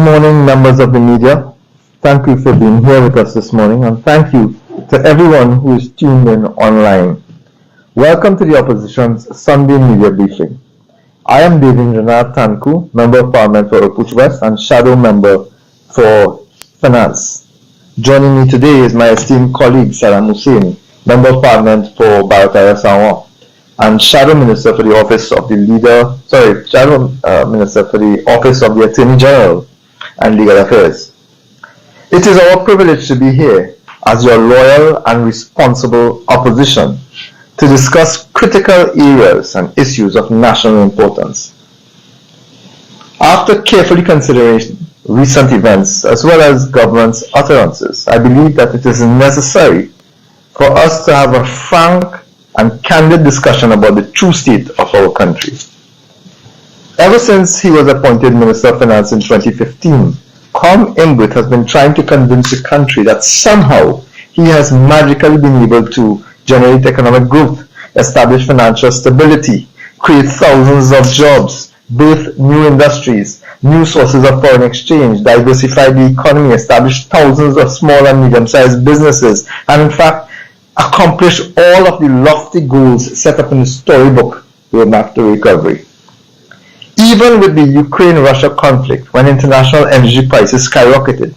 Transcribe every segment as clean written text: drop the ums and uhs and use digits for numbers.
morning, members of the media. Thank you for being here with us this morning, and thank you to everyone who is tuned in online. Welcome to the Opposition's Sunday Media Briefing. I am Devendranath Tancoo, Member of Parliament for Irkutsk West and Shadow Member for Finance. Joining me today is my esteemed colleague Hosein, Member of Parliament for Barataya Sawa, and Shadow Minister for the Office of the Minister for the Office of the Attorney General and Legal Affairs. It is our privilege to be here as your loyal and responsible opposition to discuss critical areas and issues of national importance. After carefully considering recent events as well as government's utterances, I believe that it is necessary for us to have a frank and candid discussion about the true state of our country. Ever since he was appointed Minister of Finance in 2015, Com Imbrit has been trying to convince the country that somehow he has magically been able to generate economic growth, establish financial stability, create thousands of jobs, birth new industries, new sources of foreign exchange, diversify the economy, establish thousands of small and medium-sized businesses, and in fact, accomplish all of the lofty goals set up in the storybook roadmap to recovery. Even with the Ukraine-Russia conflict, when international energy prices skyrocketed,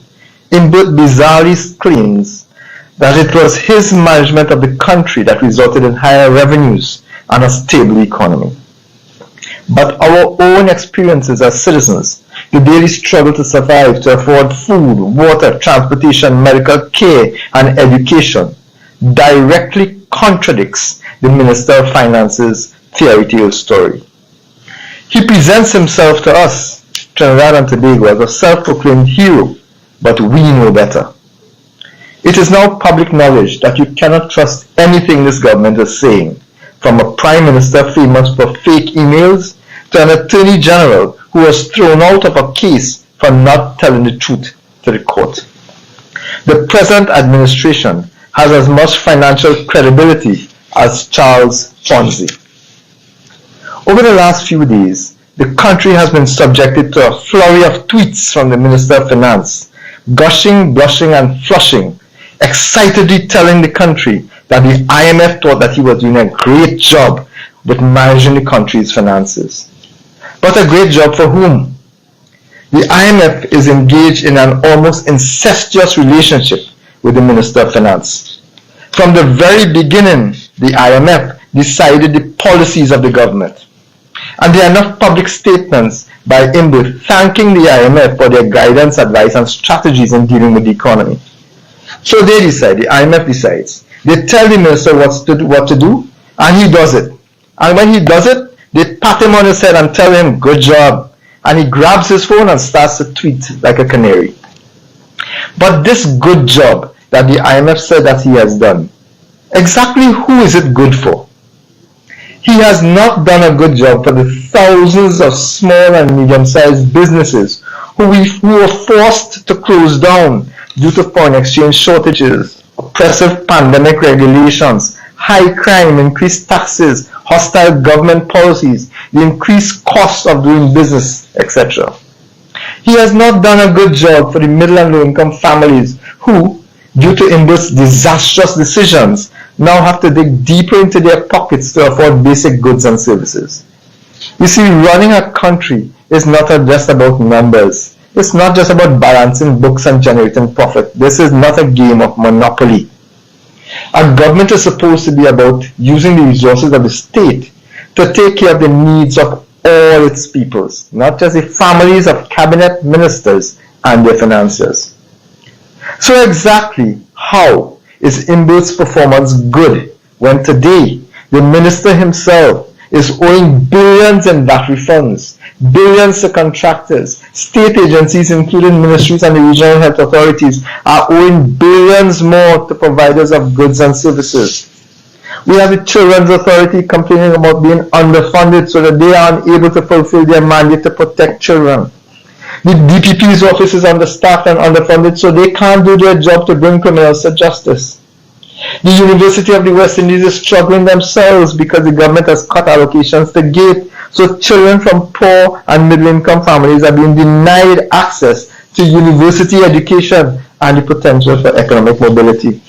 Imbrit bizarrely claims that it was his management of the country that resulted in higher revenues and a stable economy. But our own experiences as citizens, the daily struggle to survive, to afford food, water, transportation, medical care, and education, directly contradicts the Minister of Finance's fairy tale story. He presents himself to us, Trinidad and Tobago, as a self-proclaimed hero, but we know better. It is now public knowledge that you cannot trust anything this government is saying, from a Prime Minister famous for fake emails to an Attorney General who was thrown out of a case for not telling the truth to the court. The present administration has as much financial credibility as Charles Ponzi. Over the last few days, the country has been subjected to a flurry of tweets from the Minister of Finance, gushing, blushing, and flushing, excitedly telling the country that the IMF thought that he was doing a great job with managing the country's finances. But a great job for whom? The IMF is engaged in an almost incestuous relationship with the Minister of Finance. From the very beginning, the IMF decided the policies of the government. And there are enough public statements by Imbrit thanking the IMF for their guidance, advice, and strategies in dealing with the economy. So they decide, the IMF decides. They tell the minister what to do, and he does it. And when he does it, they pat him on his head and tell him, good job. And he grabs his phone and starts to tweet like a canary. But this good job that the IMF said that he has done, exactly who is it good for? He has not done a good job for the thousands of small and medium-sized businesses who were forced to close down due to foreign exchange shortages, oppressive pandemic regulations, high crime, increased taxes, hostile government policies, the increased costs of doing business, etc. He has not done a good job for the middle and low-income families who, due to Imbrit's disastrous decisions, now have to dig deeper into their pockets to afford basic goods and services. You see, running a country is not just about numbers. It's not just about balancing books and generating profit. This is not a game of monopoly. A government is supposed to be about using the resources of the state to take care of the needs of all its peoples, not just the families of cabinet ministers and their financiers. So exactly how is Imbrit's performance good when today the minister himself is owing billions in VAT refunds, billions to contractors, state agencies including ministries and the regional health authorities are owing billions more to providers of goods and services. We have the Children's Authority complaining about being underfunded so that they are unable to fulfill their mandate to protect children. The DPPs office is understaffed and underfunded so they can't do their job to bring criminals to justice. The University of the West Indies is struggling themselves because the government has cut allocations to GATE, so children from poor and middle-income families are being denied access to university education and the potential for economic mobility.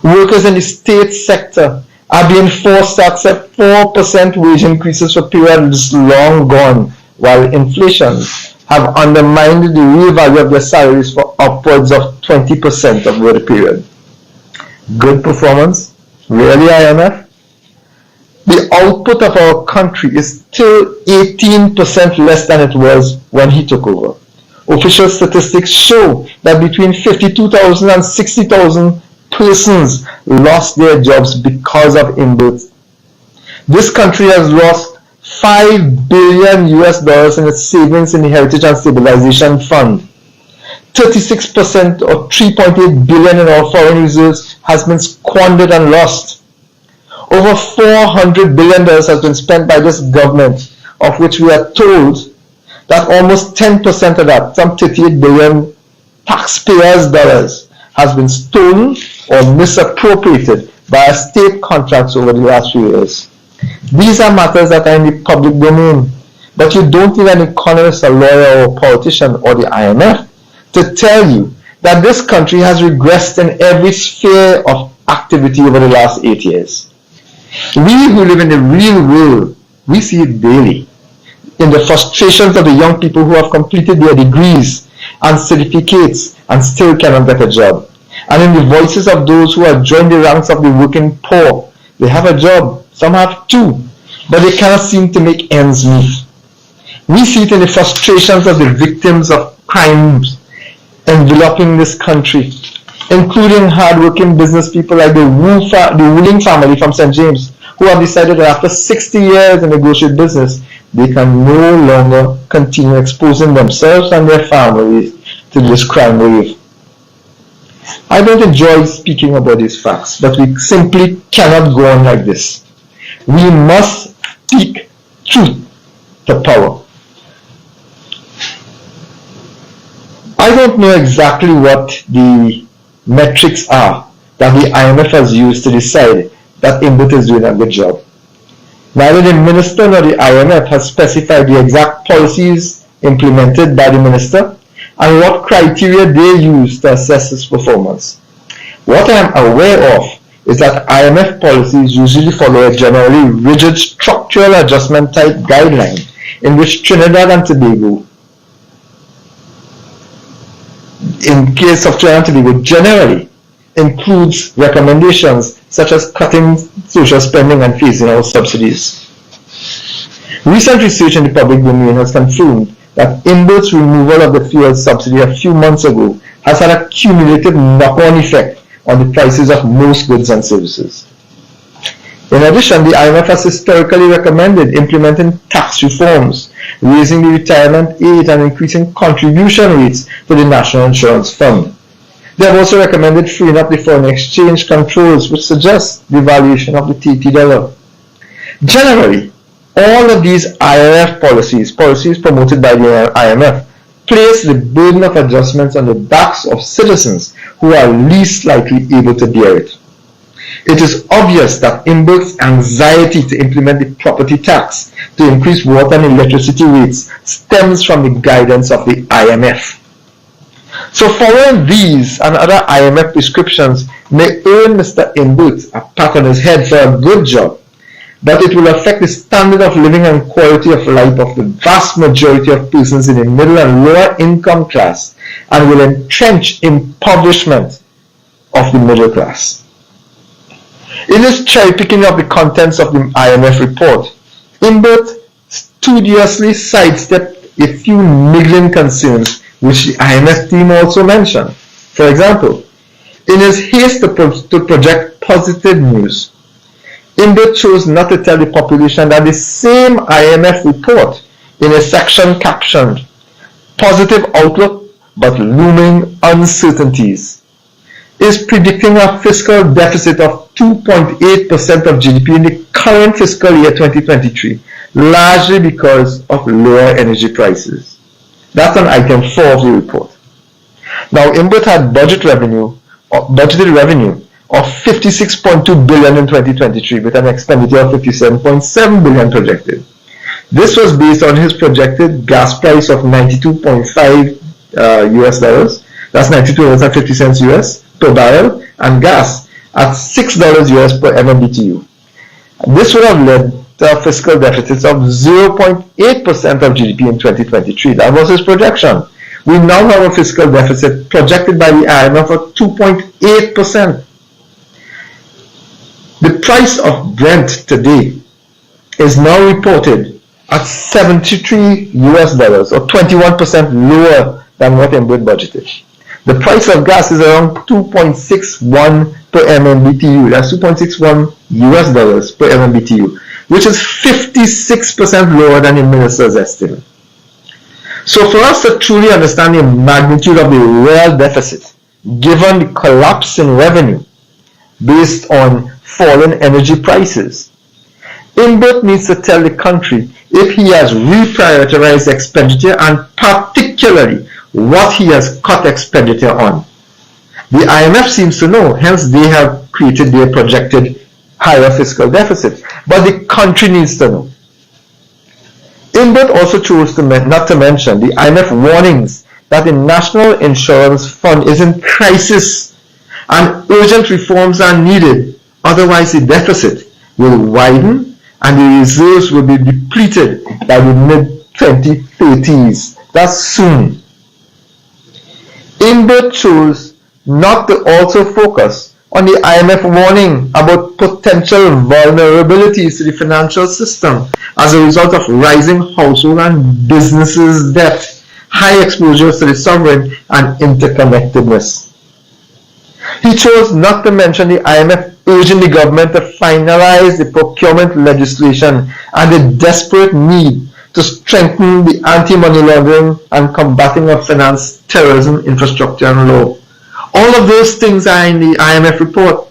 Workers in the state sector are being forced to accept 4% wage increases for periods long gone, while inflation have undermined the real value of their salaries for upwards of 20% over the period. Good performance? Really, IMF? The output of our country is still 18% less than it was when he took over. Official statistics show that between 52,000 and 60,000 persons lost their jobs because of inbuilt. This country has lost $5 billion in its savings in the Heritage and Stabilization Fund. 36% or $3.8 billion in our foreign reserves has been squandered and lost. Over $400 billion has been spent by this government, of which we are told that almost 10% of that, some $38 billion taxpayers' dollars, has been stolen or misappropriated by state contracts over the last few years. These are matters that are in the public domain, but you don't need an economist, a lawyer, or a politician, or the IMF to tell you that this country has regressed in every sphere of activity over the last 8 years. We who live in the real world, we see it daily in the frustrations of the young people who have completed their degrees and certificates and still cannot get a job, and in the voices of those who have joined the ranks of the working poor. They have a job, some have two, but they cannot seem to make ends meet. We see it in the frustrations of the victims of crimes enveloping this country, including hard-working business people like the Wuling family from St. James, who have decided that after 60 years in the grocery business, they can no longer continue exposing themselves and their families to this crime wave. I don't enjoy speaking about these facts, but we simply cannot go on like this. We must speak truth to power. I don't know exactly what the metrics are that the IMF has used to decide that Inbut is doing a good job. Neither the minister nor the IMF has specified the exact policies implemented by the minister and what criteria they use to assess his performance. What I am aware of is that IMF policies usually follow a generally rigid structural adjustment type guideline in which Trinidad and Tobago, in case of Trinidad and Tobago, generally includes recommendations such as cutting social spending and phasing out subsidies. Recent research in the public domain has confirmed that Inbut's removal of the fuel subsidy a few months ago has had a cumulative knock-on effect on the prices of most goods and services. In addition, the IMF has historically recommended implementing tax reforms, raising the retirement age and increasing contribution rates to the National Insurance Fund. They have also recommended freeing up the foreign exchange controls, which suggest the valuation of the TT dollar. Generally, all of these IMF policies promoted by the IMF, place the burden of adjustments on the backs of citizens who are least likely able to bear it. It is obvious that Inbut's anxiety to implement the property tax to increase water and electricity rates stems from the guidance of the IMF. So following these and other IMF prescriptions may earn Mr. Inbut a pat on his head for a good job, but it will affect the standard of living and quality of life of the vast majority of persons in the middle and lower income class and will entrench impoverishment of the middle class. In his cherry-picking of the contents of the IMF report, Inbut studiously sidestepped a few niggling concerns which the IMF team also mentioned. For example, in his haste to project positive news, Inbut chose not to tell the population that the same IMF report, in a section captioned "Positive Outlook but Looming Uncertainties," is predicting a fiscal deficit of 2.8% of GDP in the current fiscal year 2023, largely because of lower energy prices. That's on item 4 of the report. Now, Inbut had budgeted revenue of $56.2 billion in 2023 with an expenditure of $57.7 billion projected. This was based on his projected gas price of 92.5 US dollars. That's $92.50 US per barrel, and gas at $6 US per MMBTU. This would have led to a fiscal deficit of 0.8% of GDP in 2023. That was his projection. We now have a fiscal deficit projected by the IMF of 2.8%. The price of Brent today is now reported at $73 US dollars, or 21% lower than what Inbert budgeted. The price of gas is around 2.61 per MMBTU. That's 2.61 US dollars per MMBTU, which is 56% lower than the minister's estimate. So for us to truly understand the magnitude of the real deficit, given the collapse in revenue based on fallen energy prices, Inbert needs to tell the country if he has reprioritized expenditure, and particularly what he has cut expenditure on. The IMF seems to know, hence they have created their projected higher fiscal deficit. But the country needs to know. Inbert also chose not to mention the IMF warnings that the National Insurance Fund is in crisis and urgent reforms are needed. Otherwise, the deficit will widen and the reserves will be depleted by the mid-2030s. That's soon. Inbert chose not to also focus on the IMF warning about potential vulnerabilities to the financial system as a result of rising household and businesses' debt, high exposures to the sovereign, and interconnectedness. He chose not to mention the IMF urging the government to finalize the procurement legislation and the desperate need to strengthen the anti-money laundering and combating of finance, terrorism, infrastructure, and law. All of those things are in the IMF report.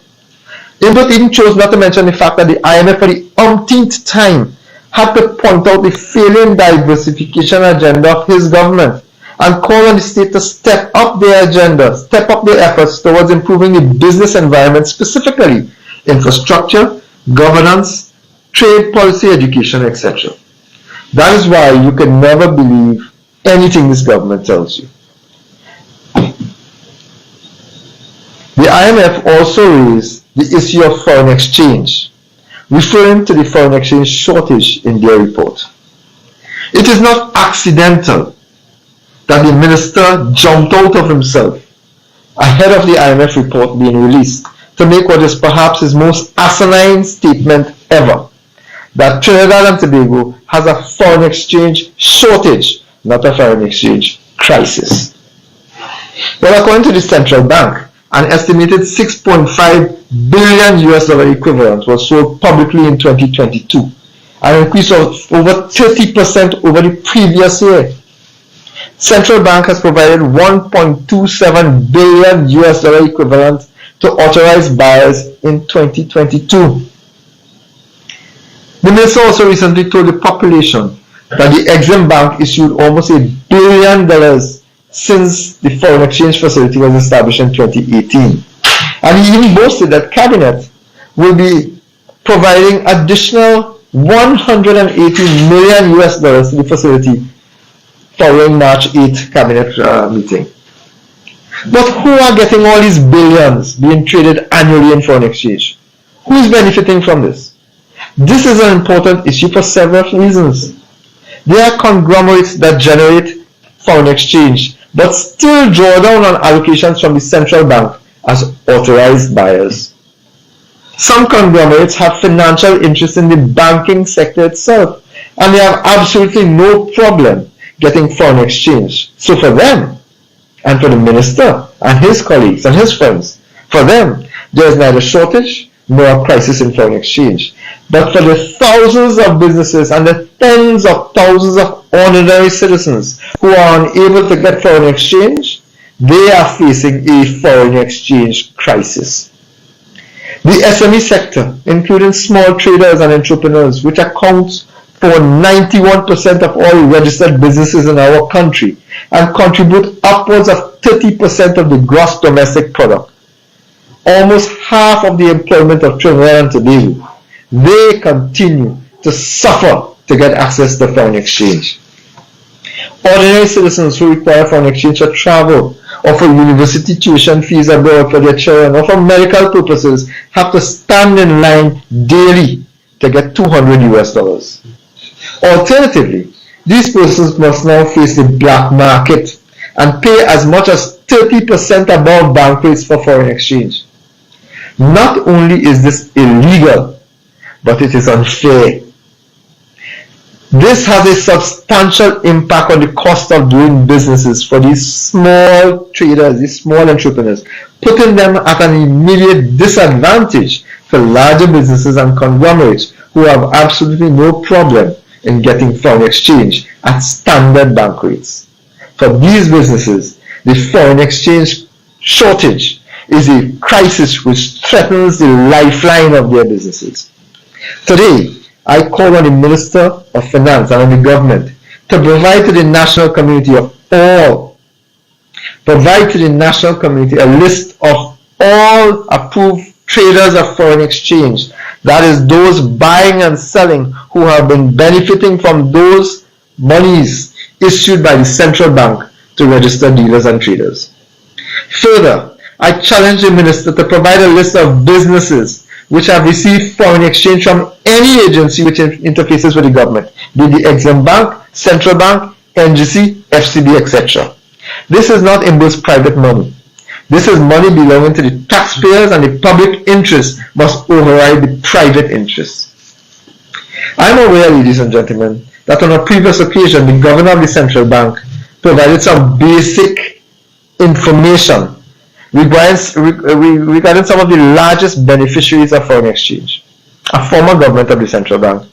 Inbert even chose not to mention the fact that the IMF for the umpteenth time had to point out the failing diversification agenda of his government and call on the state to step up their agenda, step up their efforts towards improving the business environment, specifically infrastructure, governance, trade policy, education, etc. That is why you can never believe anything this government tells you. The IMF also raised the issue of foreign exchange, referring to the foreign exchange shortage in their report. It is not accidental that the minister jumped out of himself ahead of the IMF report being released to make what is perhaps his most asinine statement ever, that Trinidad and Tobago has a foreign exchange shortage, not a foreign exchange crisis. Well, according to the central bank, an estimated 6.5 billion US dollar equivalent was sold publicly in 2022, an increase of over 30% over the previous year. Central bank has provided 1.27 billion US dollar equivalent to authorized buyers in 2022. The minister also recently told the population that the Exim Bank issued almost $1 billion since the foreign exchange facility was established in 2018. And he even boasted that Cabinet will be providing additional 180 million US dollars to the facility following March 8th Cabinet meeting. But who are getting all these billions being traded annually in foreign exchange? Who is benefiting from this? This is an important issue for several reasons. There are conglomerates that generate foreign exchange but still draw down on allocations from the central bank as authorized buyers. Some conglomerates have financial interests in the banking sector itself, and they have absolutely no problem getting foreign exchange. So for them, and for the minister and his colleagues and his friends, for them, there is neither shortage nor crisis in foreign exchange. But for the thousands of businesses and the tens of thousands of ordinary citizens who are unable to get foreign exchange, they are facing a foreign exchange crisis. The SME sector, including small traders and entrepreneurs, which accounts for 91% of all registered businesses in our country and contribute upwards of 30% of the gross domestic product, almost half of the employment of Trinidad and Tobago, they continue to suffer to get access to foreign exchange. Ordinary citizens who require foreign exchange for travel or for university tuition fees abroad for their children or for medical purposes have to stand in line daily to get $200. Alternatively, these persons must now face the black market and pay as much as 30% above bank rates for foreign exchange. Not only is this illegal, but it is unfair. This has a substantial impact on the cost of doing businesses for these small traders, these small entrepreneurs, putting them at an immediate disadvantage for larger businesses and conglomerates who have absolutely no problem in getting foreign exchange at standard bank rates. For these businesses, the foreign exchange shortage is a crisis which threatens the lifeline of their businesses. Today, I call on the Minister of Finance and on the government to provide to the national community a list of all approved traders of foreign exchange, that is, those buying and selling who have been benefiting from those monies issued by the central bank to register dealers and traders. Further, I challenge the Minister to provide a list of businesses which have received foreign exchange from any agency which interfaces with the government, be it the Exim Bank, Central Bank, NGC, FCB, etc. This is not IMBO's private money. This is money belonging to the taxpayers, and the public interest must override the private interest. I am aware, ladies and gentlemen, that on a previous occasion the governor of the central bank provided some basic information regarding some of the largest beneficiaries of foreign exchange. A former government of the central bank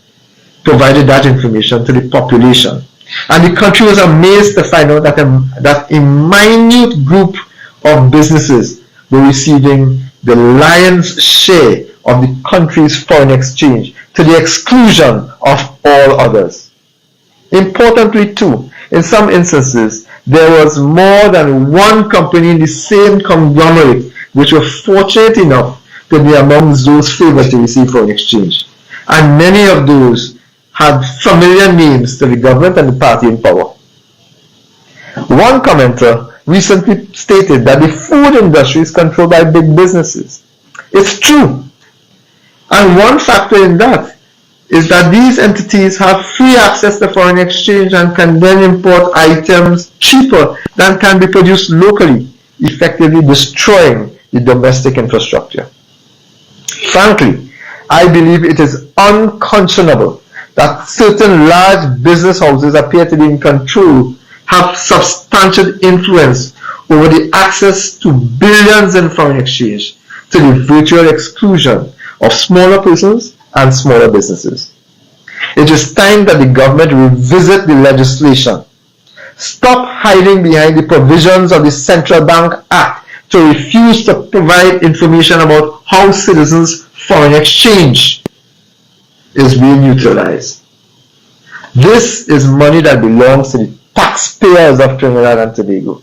provided that information to the population, and the country was amazed to find out that a minute group of businesses were receiving the lion's share of the country's foreign exchange to the exclusion of all others. Importantly too, in some instances, there was more than one company in the same conglomerate which were fortunate enough to be amongst those favored to receive foreign exchange. And many of those had familiar names to the government and the party in power. One commenter recently stated that the food industry is controlled by big businesses. It's true. And one factor in that is that these entities have free access to foreign exchange and can then import items cheaper than can be produced locally, effectively destroying the domestic infrastructure. Frankly, I believe it is unconscionable that certain large business houses appear to be in control, have substantial influence over the access to billions in foreign exchange, to the virtual exclusion of smaller persons and smaller businesses. It is time that the government revisit the legislation. Stop hiding behind the provisions of the Central Bank Act to refuse to provide information about how citizens' foreign exchange is being utilized. This is money that belongs to the taxpayers of Trinidad and Tobago.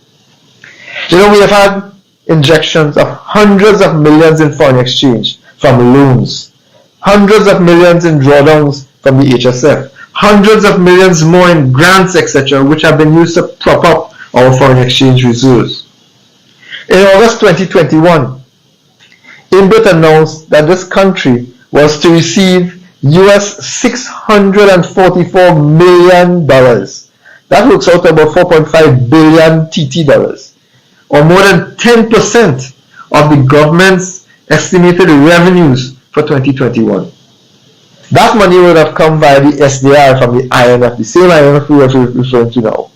We have had injections of hundreds of millions in foreign exchange from loans, hundreds of millions in drawdowns from the HSF, hundreds of millions more in grants, etc., which have been used to prop up our foreign exchange reserves. In August 2021, IMF announced that this country was to receive US $644 million. That works out to about 4.5 billion TT dollars, or more than 10% of the government's estimated revenues for 2021. That money would have come via the SDR from the IMF, the same IMF we are referring to now.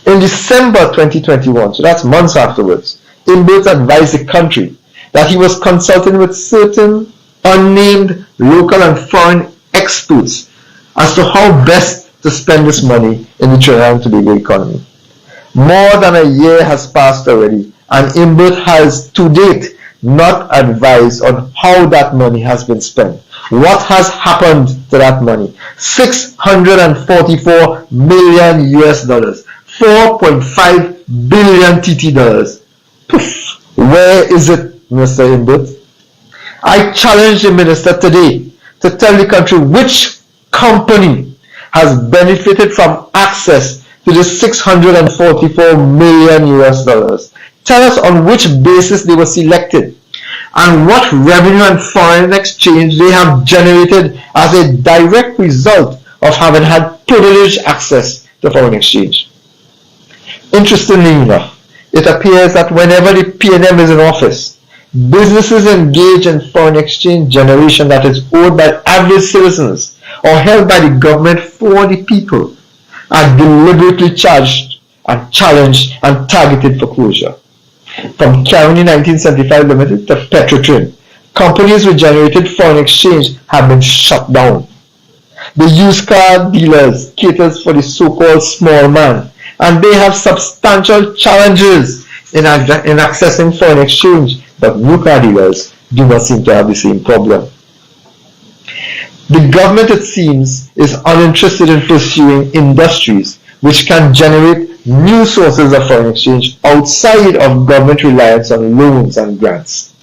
In December 2021, so that's months afterwards, IMF advised the country that he was consulting with certain unnamed local and foreign experts as to how best to spend this money in the Trinidad and Tobago economy. More than a year has passed already, and IMF has to date not advised on how that money has been spent. What has happened to that money? $644 million US dollars, 4.5 billion TT dollars. Poof! Where is it, Mr. IMF? I challenge the minister today to tell the country which company has benefited from access to to the 644 million US dollars. Tell us on which basis they were selected and what revenue and foreign exchange they have generated as a direct result of having had privileged access to foreign exchange. Interestingly enough, it appears that whenever the PNM is in office, businesses engage in foreign exchange generation that is owed by average citizens or held by the government for the people are deliberately charged and challenged and targeted for closure. From Caroni 1975 Limited to Petrotrin, companies which generated foreign exchange have been shut down. The used car dealers caters for the so-called small man, and they have substantial challenges in accessing foreign exchange, but new car dealers do not seem to have the same problem. The government, it seems, is uninterested in pursuing industries which can generate new sources of foreign exchange outside of government reliance on loans and grants.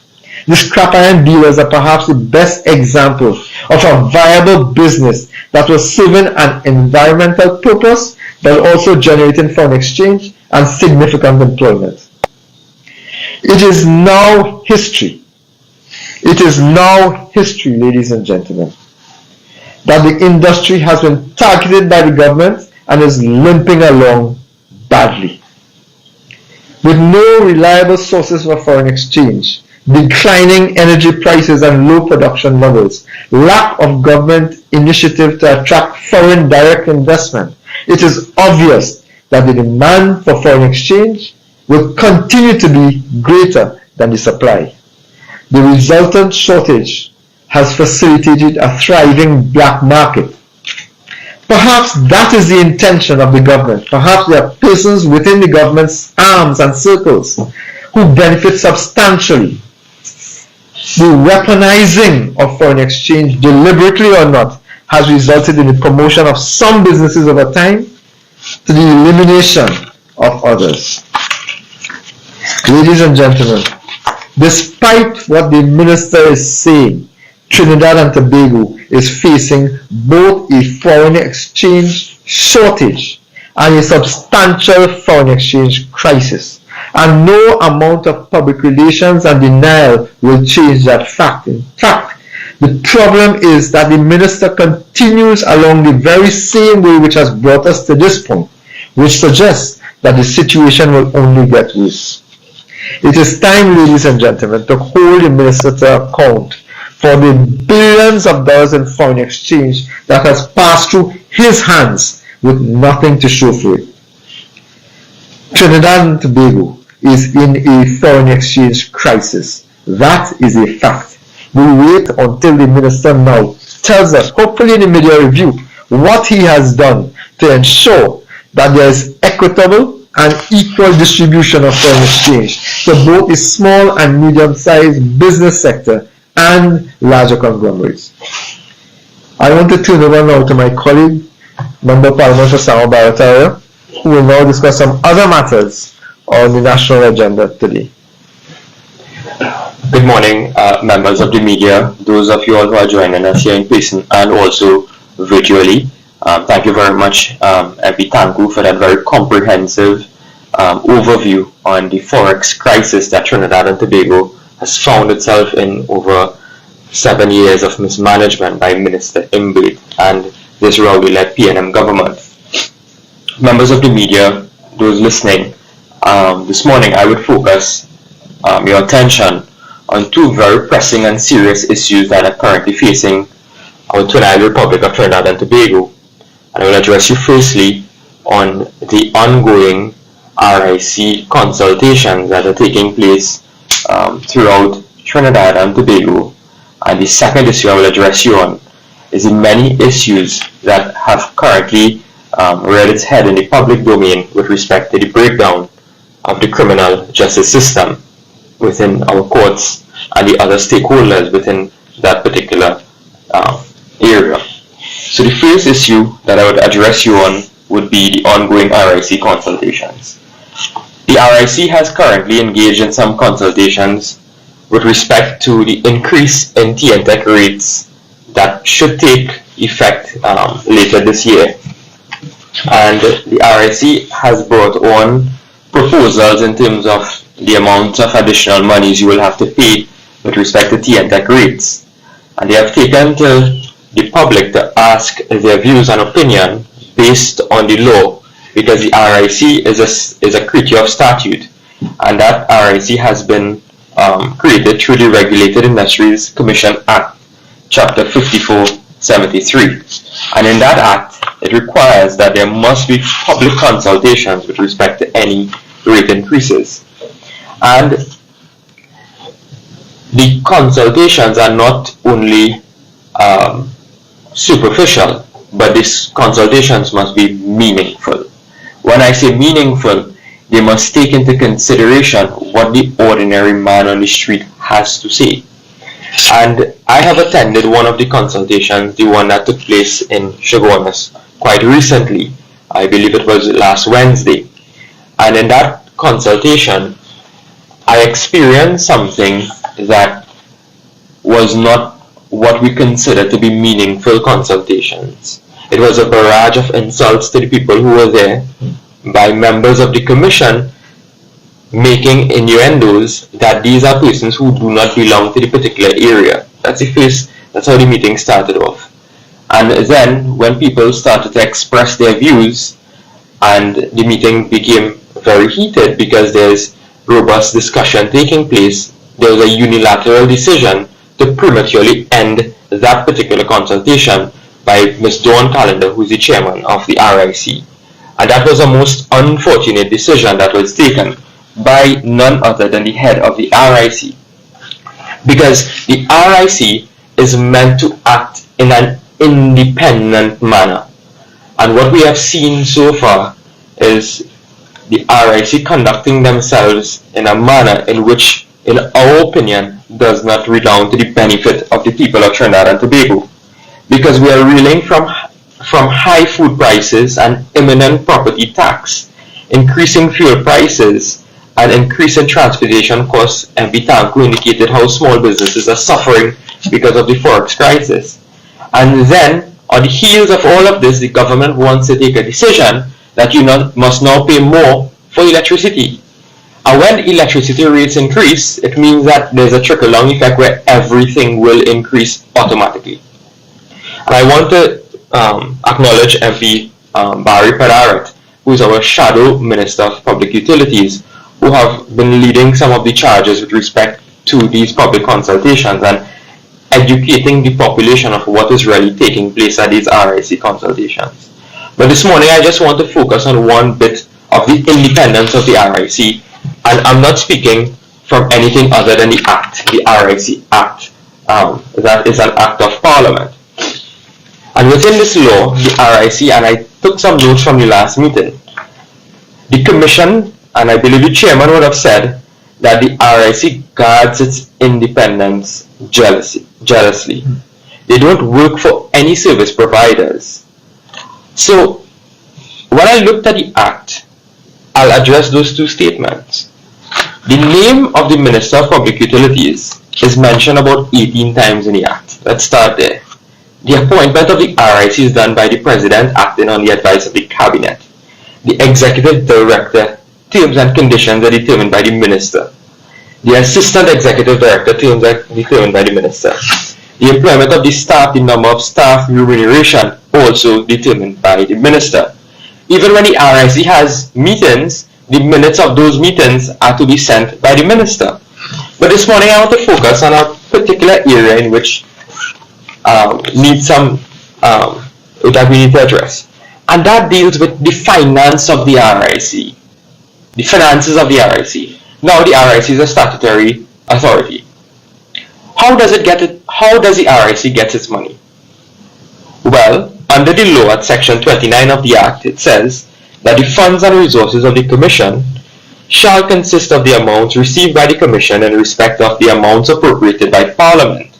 The scrap iron dealers are perhaps the best example of a viable business that was serving an environmental purpose but also generating foreign exchange and significant employment. It is now history. It is now history, ladies and gentlemen, that the industry has been targeted by the government and is limping along badly. With no reliable sources for foreign exchange, declining energy prices and low production levels, lack of government initiative to attract foreign direct investment, it is obvious that the demand for foreign exchange will continue to be greater than the supply. The resultant shortage has facilitated a thriving black market. Perhaps that is the intention of the government. Perhaps there are persons within the government's arms and circles who benefit substantially. The weaponizing of foreign exchange, deliberately or not, has resulted in the promotion of some businesses over time to the elimination of others. Ladies and gentlemen, despite what the minister is saying, Trinidad and Tobago is facing both a foreign exchange shortage and a substantial foreign exchange crisis. And no amount of public relations and denial will change that fact. In fact, the problem is that the minister continues along the very same way which has brought us to this point, which suggests that the situation will only get worse. It is time, ladies and gentlemen, to hold the minister to account for the billions of dollars in foreign exchange that has passed through his hands with nothing to show for it. Trinidad and Tobago is in a foreign exchange crisis. That is a fact. We wait until the minister now tells us, hopefully in the media review, what he has done to ensure that there is equitable and equal distribution of foreign exchange to both the small and medium-sized business sector and larger conglomerates. I want to turn over now to my colleague, Member of Parliament for Samo Barataria, who will now discuss some other matters on the national agenda today. Good morning, members of the media, those of you all who are joining us here in person and also virtually. Thank you very much, MP Tancoo, for that very comprehensive overview on the forex crisis that Trinidad and Tobago has found itself in over 7 years of mismanagement by Minister Imbert and this rowdy-led PNM government. Members of the media, those listening, this morning I would focus your attention on two very pressing and serious issues that are currently facing our Twin Island Republic of Trinidad and Tobago. And I will address you firstly on the ongoing RIC consultations that are taking place throughout Trinidad and Tobago. And the second issue I will address you on is the many issues that have currently reared its head in the public domain with respect to the breakdown of the criminal justice system within our courts and the other stakeholders within that particular area. So the first issue that I would address you on would be the ongoing RIC consultations. The RIC has currently engaged in some consultations with respect to the increase in TNTEC rates that should take effect later this year. and the RIC has brought on proposals in terms of the amount of additional monies you will have to pay with respect to tea and tech rates. And they have taken to the public to ask their views and opinion based on the law, because the RIC is a creature of statute, and that RIC has been created through the Regulated Industries Commission Act, Chapter 5473. And in that act, it requires that there must be public consultations with respect to any rate increases. And the consultations are not only superficial, but these consultations must be meaningful. When I say meaningful, they must take into consideration what the ordinary man on the street has to say. And I have attended one of the consultations, the one that took place in Chaguanas quite recently. I believe it was last Wednesday. And in that consultation, I experienced something that was not what we consider to be meaningful consultations. It was a barrage of insults to the people who were there by members of the commission, making innuendos that these are persons who do not belong to the particular area. That's how the meeting started off. And then when people started to express their views, and the meeting became very heated because there's robust discussion taking place, there was a unilateral decision to prematurely end that particular consultation by Ms. Dawn Callender, who is the chairman of the RIC. And that was a most unfortunate decision that was taken by none other than the head of the RIC. Because the RIC is meant to act in an independent manner. And what we have seen so far is the RIC conducting themselves in a manner in which, in our opinion, does not redound to the benefit of the people of Trinidad and Tobago. Because we are reeling from high food prices and imminent property tax, increasing fuel prices, and increasing transportation costs. MP Tancoo indicated how small businesses are suffering because of the forex crisis. And then, on the heels of all of this, the government wants to take a decision that you must now pay more for electricity. And when electricity rates increase, it means that there's a trickle-down effect where everything will increase automatically. And I want to acknowledge MP Barry Padaret, who is our Shadow Minister of Public Utilities, who have been leading some of the charges with respect to these public consultations and educating the population of what is really taking place at these RIC consultations. But this morning I just want to focus on one bit of the independence of the RIC, and I'm not speaking from anything other than the Act, the RIC Act. That is an Act of Parliament. And within this law, the RIC, and I took some notes from the last meeting, the Commission, and I believe the Chairman would have said that the RIC guards its independence jealously. They don't work for any service providers. So, when I looked at the Act, I'll address those two statements. The name of the Minister of Public Utilities is mentioned about 18 times in the Act. Let's start there. The appointment of the RIC is done by the President acting on the advice of the Cabinet. The Executive Director terms and conditions are determined by the Minister. The Assistant Executive Director terms are determined by the Minister. The employment of the staff, the number of staff, remuneration also determined by the Minister. Even when the RIC has meetings, the minutes of those meetings are to be sent by the Minister. But this morning I want to focus on a particular area in which needs some that we need to address, and that deals with the finance of the RIC, the finances of the RIC. Now the RIC is a statutory authority. How does the RIC get its money? Well, under the law at section 29 of the Act, it says that the funds and resources of the Commission shall consist of the amounts received by the Commission in respect of the amounts appropriated by Parliament,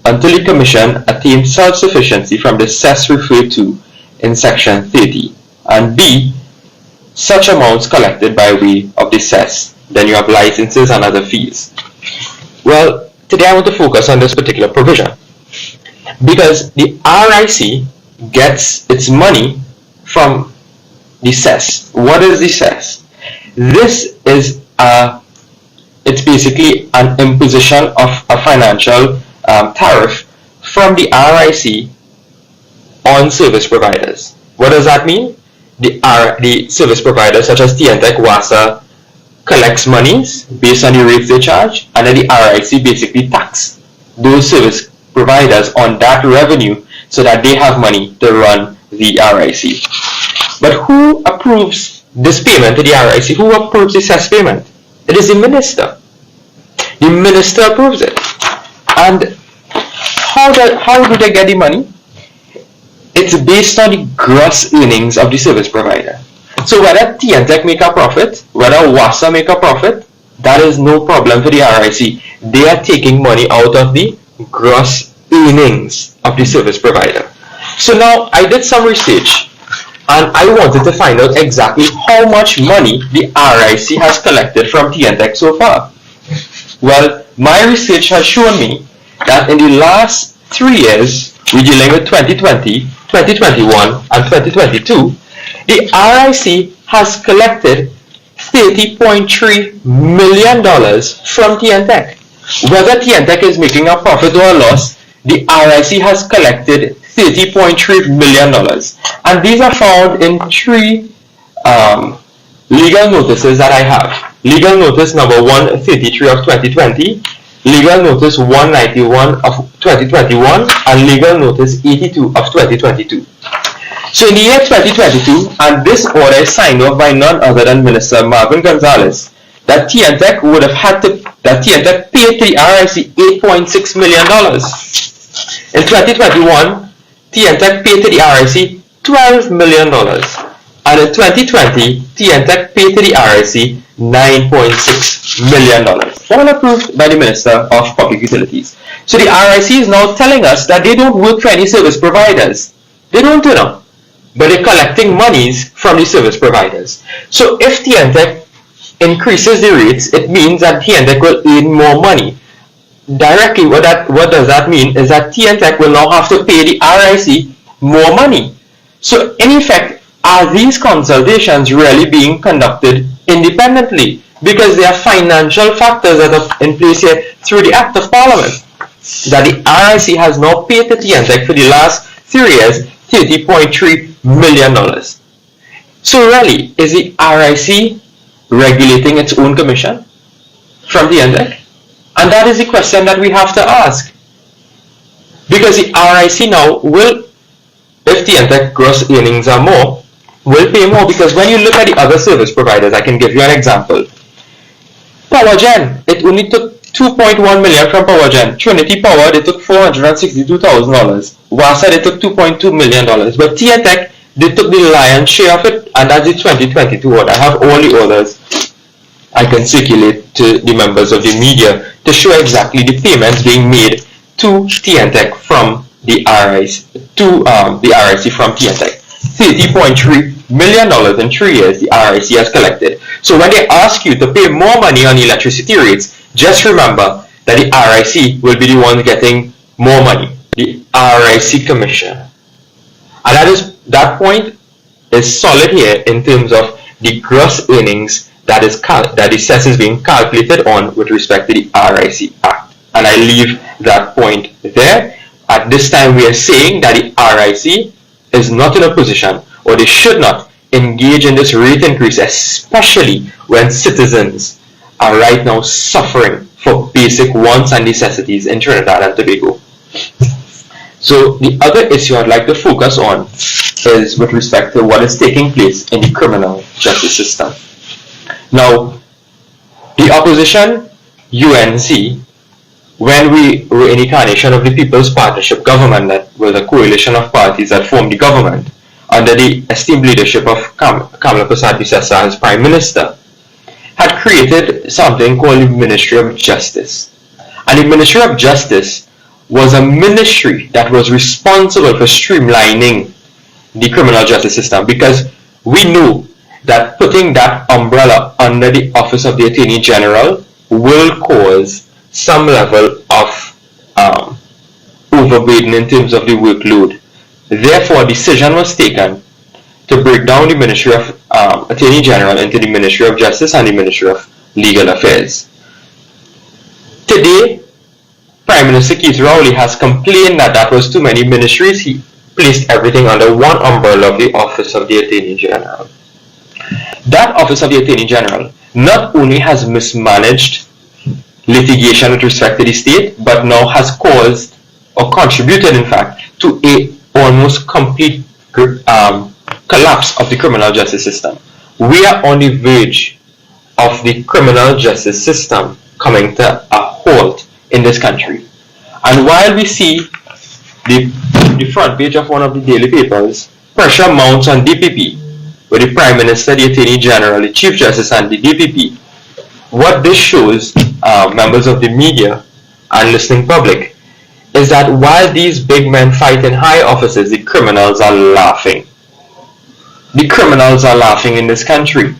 until the Commission attains self-sufficiency from the cess referred to in section 30, and B, such amounts collected by way of the cess. Then you have licenses and other fees. Well, today I want to focus on this particular provision, because the RIC gets its money from the cess. What is the cess? This is it's basically an imposition of a financial tariff from the RIC on service providers. What does that mean? The service providers such as TNTech, WASA collects monies based on the rates they charge, and then the RIC basically tax those service providers on that revenue so that they have money to run the RIC. But who approves this payment to the RIC? Who approves the cess payment? It is the minister. The minister approves it. And how do they get the money? It's based on the gross earnings of the service provider. So whether TNTech make a profit, whether WASA make a profit, that is no problem for the RIC. They are taking money out of the gross earnings of the service provider. So now I did some research and I wanted to find out exactly how much money the RIC has collected from TNTech so far. Well, my research has shown me that in the last 3 years, we're dealing with 2020, 2021 and 2022, the RIC has collected $30.3 million from TNTech. Whether TNTech is making a profit or a loss, the RIC has collected $30.3 million. And these are found in 3 legal notices that I have. Legal notice number 133 of 2020, legal notice 191 of 2021, and legal notice 82 of 2022. So in the year 2022, and this order is signed off by none other than Minister Marvin Gonzalez, that TNTech would have had to, that TNTech paid to the RIC $8.6 million. In 2021, TNTech paid to the RIC $12 million. And in 2020, TNTech paid to the RIC $9.6 million. All approved by the Minister of Public Utilities. So the RIC is now telling us that they don't work for any service providers. They don't, but they're collecting monies from the service providers. So if TNTech increases the rates, it means that TNTech will earn more money. Directly, what does that mean is that TNTech will now have to pay the RIC more money. So in effect, are these consultations really being conducted independently? Because there are financial factors that are in place here through the Act of Parliament. That the RIC has now paid to TNTech for the last 3 years $30.3 million. So really, is the RIC regulating its own commission from TNTech? And that is the question that we have to ask. Because the RIC now will, if TNTech gross earnings are more, will pay more. Because when you look at the other service providers, I can give you an example. PowerGen, it only took $2.1 million from PowerGen. Trinity Power, they took $462,000. WASA, they took $2.2 million. But TNTech, they took the lion's share of it, and that's the 2022 order. I have all the orders I can circulate to the members of the media to show exactly the payments being made to TNTech from the RIC, to the RIC from TNTech. $30.3 million in 3 years the RIC has collected. So when they ask you to pay more money on electricity rates, just remember that the RIC will be the one getting more money, the RIC commission. And that point is solid here in terms of the gross earnings that the cess is being calculated on with respect to the RIC Act. And I leave that point there. At this time, we are saying that the RIC is not in a position, or they should not, engage in this rate increase, especially when citizens are right now suffering for basic wants and necessities in Trinidad and Tobago. So the other issue I'd like to focus on is with respect to what is taking place in the criminal justice system. Now, the opposition, UNC, when we were in incarnation of the People's Partnership Government, that was a coalition of parties that formed the government under the esteemed leadership of Kamala Persad-Bissessar as Prime Minister, had created something called the Ministry of Justice. And the Ministry of Justice was a ministry that was responsible for streamlining the criminal justice system, because we knew that putting that umbrella under the Office of the Attorney General will cause some level of overburden in terms of the workload. Therefore, a decision was taken to break down the Ministry of Attorney General into the Ministry of Justice and the Ministry of Legal Affairs. Today, Prime Minister Keith Rowley has complained that that was too many ministries. He placed everything under one umbrella of the Office of the Attorney General. That Office of the Attorney General not only has mismanaged litigation with respect to the state, but now has caused or contributed, in fact, to a almost complete collapse of the criminal justice system. We are on the verge of the criminal justice system coming to a halt in this country. And while we see the front page of one of the daily papers, pressure mounts on DPP, with the Prime Minister, the Attorney General, the Chief Justice, and the DPP. What this shows members of the media and listening public is that while these big men fight in high offices, the criminals are laughing. The criminals are laughing in this country.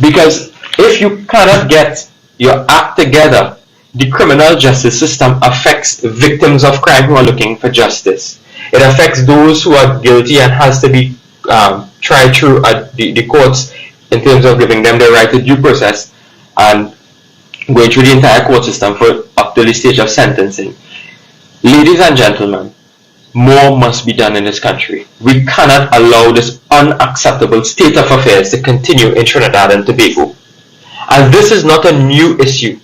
Because if you cannot get your act together, the criminal justice system affects victims of crime who are looking for justice. It affects those who are guilty and has to be tried through the courts in terms of giving them the right to due process and going through the entire court system for up to the stage of sentencing. Ladies and gentlemen, more must be done in this country. We cannot allow this unacceptable state of affairs to continue in Trinidad and Tobago. And this is not a new issue.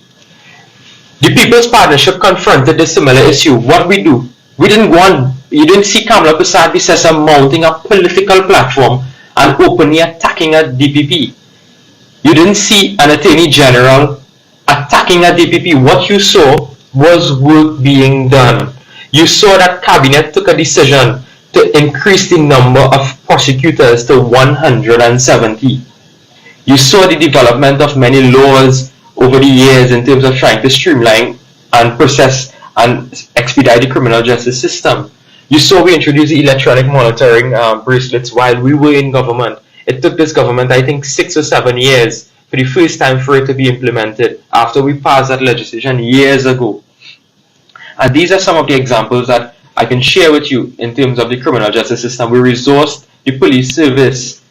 The People's Partnership confronted this similar issue. What we do, you didn't see Kamala Persad mounting a political platform and openly attacking a DPP. You didn't see an Attorney General attacking a DPP. What you saw was work being done. You saw that Cabinet took a decision to increase the number of prosecutors to 170. You saw the development of many laws over the years in terms of trying to streamline and process and expedite the criminal justice system. You saw we introduced the electronic monitoring bracelets while we were in government. It took this government, I think, 6 or 7 years for the first time for it to be implemented after we passed that legislation years ago. And these are some of the examples that I can share with you in terms of the criminal justice system. We resourced the police service.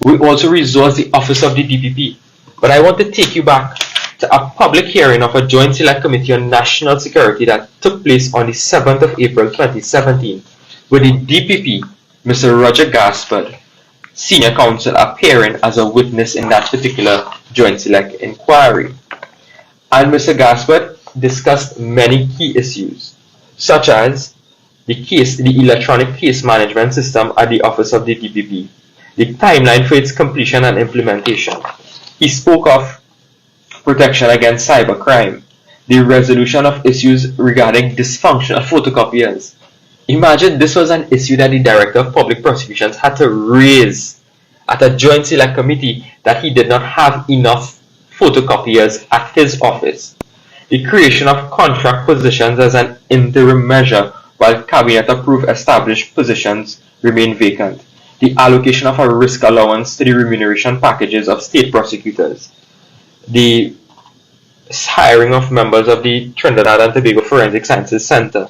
We also resourced the office of the DPP. But I want to take you back to a public hearing of a Joint Select Committee on National Security that took place on the 7th of April 2017, with the DPP, Mr. Roger Gaspard, Senior Counsel, appearing as a witness in that particular Joint Select inquiry. And Mr. Gaspard discussed many key issues, such as the electronic case management system at the office of the DPP, the timeline for its completion and implementation. He spoke of protection against cybercrime, the resolution of issues regarding dysfunctional photocopiers. Imagine this was an issue that the Director of Public Prosecutions had to raise at a Joint Select Committee, that he did not have enough photocopiers at his office. The creation of contract positions as an interim measure while Cabinet-approved established positions remain vacant. The allocation of a risk allowance to the remuneration packages of state prosecutors. The hiring of members of the Trinidad and Tobago Forensic Sciences Center.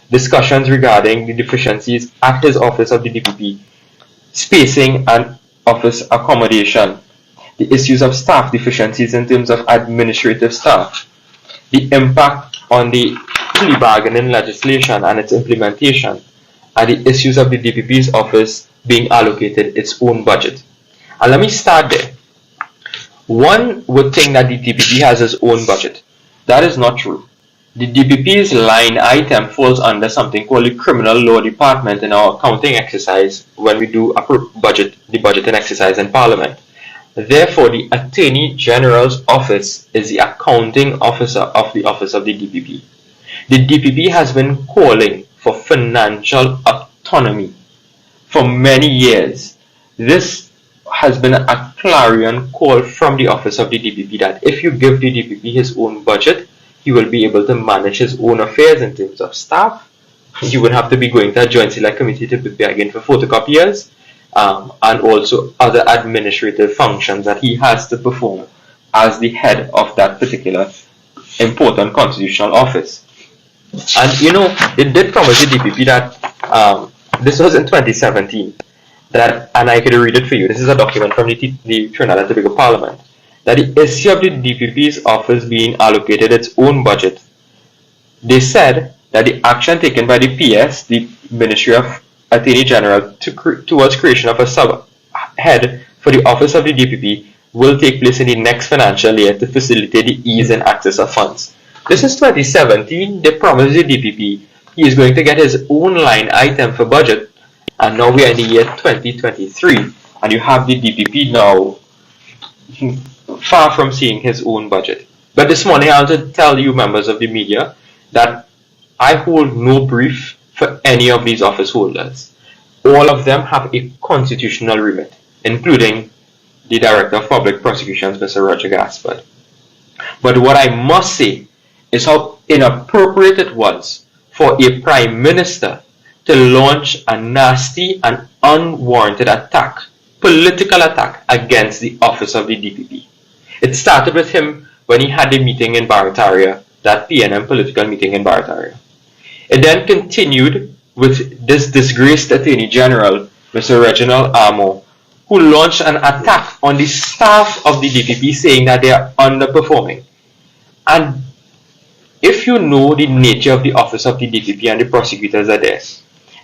Discussions regarding the deficiencies at his office of the DPP. Spacing and office accommodation. The issues of staff deficiencies in terms of administrative staff. The impact on the plea bargaining legislation and its implementation, and the issues of the DPP's office being allocated its own budget. And let me start there. One would think that the DPP has its own budget. That is not true. The DPP's line item falls under something called the Criminal Law Department in our accounting exercise when we do the budgeting exercise in Parliament. Therefore, the Attorney General's office is the accounting officer of the office of the DPP. The DPP has been calling for financial autonomy for many years. This has been a clarion call from the office of the DPP that if you give the DPP his own budget, he will be able to manage his own affairs in terms of staff. He would have to be going to a Joint Select Committee to prepare again for photocopiers, and also other administrative functions that he has to perform as the head of that particular important constitutional office. And you know, it did promise the DPP that this was in 2017, that, and I could read it for you. This is a document from the Trinidad and Tobago Parliament, that the issue of the DPP's office being allocated its own budget. They said that the action taken by the PS, the Ministry of Attorney General, towards creation of a sub-head for the office of the DPP will take place in the next financial year to facilitate the ease and access of funds. This is 2017. They promised the DPP he is going to get his own line item for budget, and now we are in the year 2023, and you have the DPP now far from seeing his own budget. But this morning I want to tell you, members of the media, that I hold no brief for any of these office holders. All of them have a constitutional remit, including the Director of Public Prosecutions, Mr. Roger Gaspard. But what I must say is how inappropriate it was for a Prime Minister to launch a nasty and unwarranted attack, political attack, against the office of the DPP. It started with him when he had a meeting in Barataria, that PNM political meeting in Barataria. It then continued with this disgraced Attorney General, Mr. Reginald Amo, who launched an attack on the staff of the DPP, saying that they are underperforming. And if you know the nature of the office of the DPP and the prosecutors are there,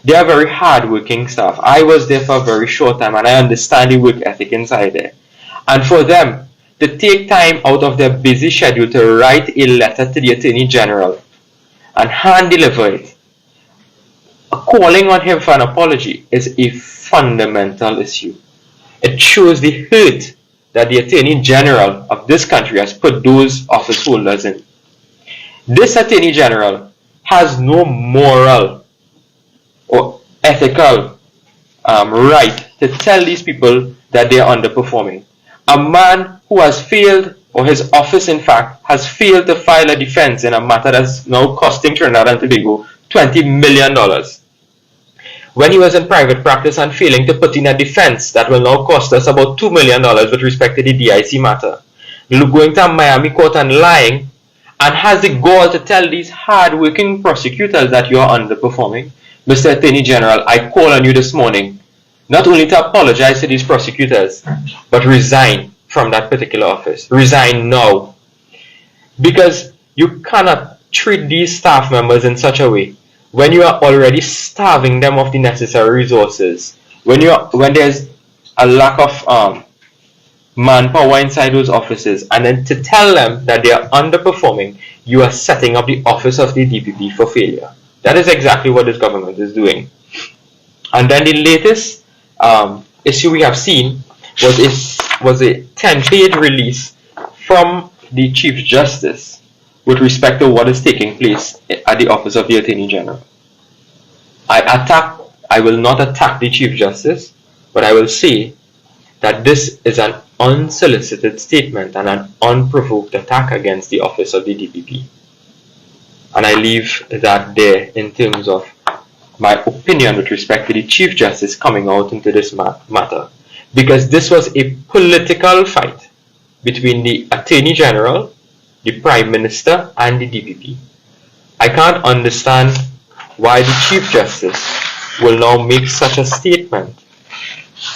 they are very hard-working staff. I was there for a very short time, and I understand the work ethic inside there. And for them to take time out of their busy schedule to write a letter to the Attorney General and hand-deliver it, calling on him for an apology, is a fundamental issue. It shows the hurt that the Attorney General of this country has put those office holders in. This Attorney General has no moral or ethical right to tell these people that they are underperforming. A man who has failed, or his office in fact, has failed to file a defense in a matter that's now costing Trinidad and Tobago $20 million. When he was in private practice and failing to put in a defense that will now cost us about $2 million with respect to the DIC matter, going to Miami court and lying, and has the gall to tell these hard-working prosecutors that you are underperforming. Mr. Attorney General, I call on you this morning not only to apologize to these prosecutors, but resign from that particular office. Resign now. Because you cannot treat these staff members in such a way when you are already starving them of the necessary resources, when there's a lack of manpower inside those offices, and then to tell them that they are underperforming, you are setting up the office of the DPP for failure. That is exactly what this government is doing. And then the latest issue we have seen was a 10-page release from the Chief Justice with respect to what is taking place at the office of the Attorney General. I will not attack the Chief Justice, but I will say that this is an unsolicited statement and an unprovoked attack against the office of the DPP. And I leave that there in terms of my opinion with respect to the Chief Justice coming out into this matter. Because this was a political fight between the Attorney General, the Prime Minister, and the DPP. I can't understand why the Chief Justice will now make such a statement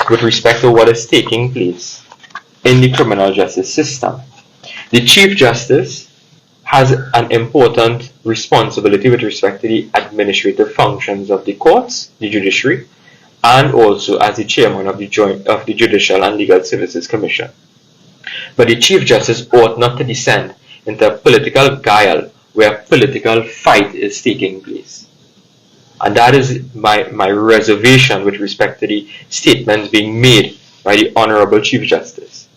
with respect to what is taking place in the criminal justice system. The Chief Justice has an important responsibility with respect to the administrative functions of the courts, the judiciary, and also as the chairman of the Judicial and Legal Services Commission. But the Chief Justice ought not to descend into a political guile where a political fight is taking place. And that is my reservation with respect to the statements being made by the Honorable Chief Justice.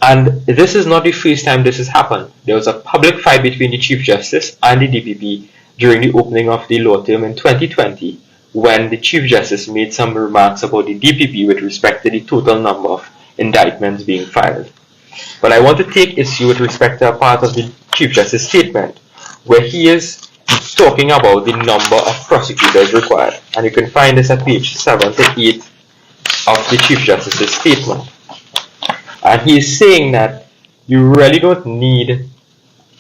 And this is not the first time this has happened. There was a public fight between the Chief Justice and the DPP during the opening of the law term in 2020, when the Chief Justice made some remarks about the DPP with respect to the total number of indictments being filed. But I want to take issue with respect to a part of the Chief Justice statement where he is talking about the number of prosecutors required. And you can find this at page 7 to 8 of the Chief Justice's statement. And he is saying that you really don't need